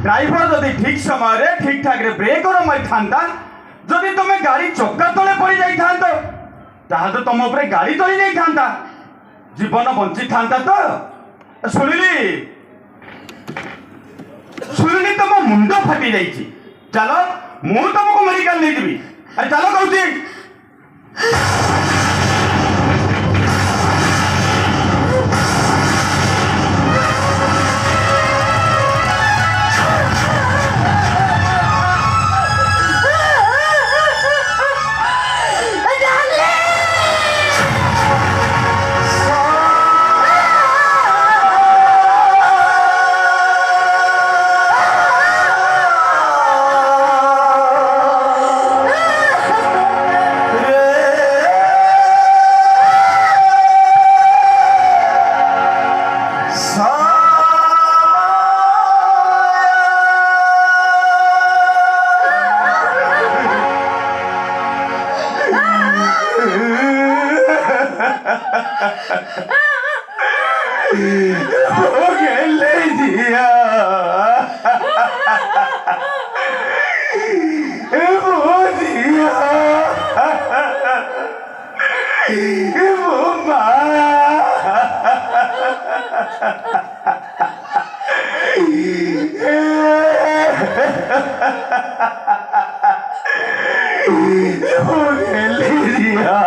driver जदि ठीक समय ठीक ठाक ब्रेक मारी था जदि तुम गाड़ी चक्का तले पड़ जाता तो तुम उपरे गाड़ी चली जाता जीवन बंची था तो शुणिली तुम मुंड फाटी जा चलो मु तुमको मेडिकल नहीं जी अरे चलो कहूँ ले दिया वो दिया वो ले दिया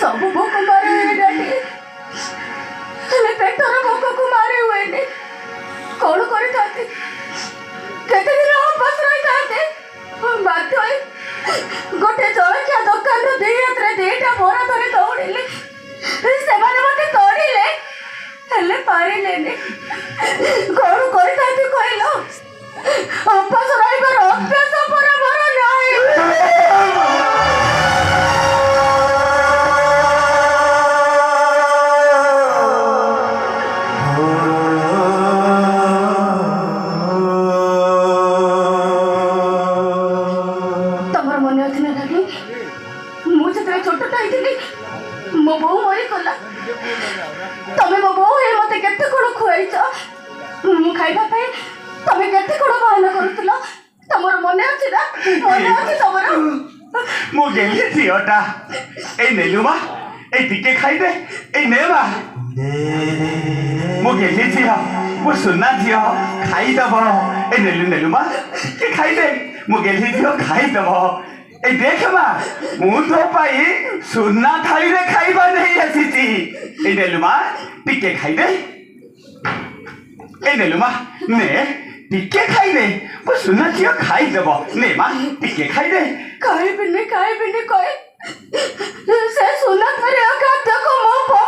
सब भोक मारे हुए पेटर भोक को मारे हुए कौन करते केते दिन उपास रही बाध्य गोटे जलखिया दुकान दी हाथ दीटा मोरा धरी दौड़े से मत तोड़े हेले पारे कौन करते कहल उपास रही अभ्यास पर मोर नहीं मो बो मरी गला तमे मो बो हे मते केते कोड खुआइछ मु खाइबा पे तमे केते कोड बहाना करतलो तमर मने अछि ना मने अछि तमर मो गेली थियोटा ए नेलुमा ए टिके खाइ दे ए नेबा मो गेली थिया मो सुनना थियो खाइ दबो ए नेलुमा के खाइ दे मो गेली थियो खाइ दबो ए देख बा मु तो पाई सुनना थाई रे खाइबा नहीं आसीती ए नेलुमा टिके खाइ दे ए नेलुमा ने टिके खाइ दे वो सुनना थियो खाइ देबो ने मा टिके खाइ दे खाइ बिने कहे से सुनना करे का देखो मो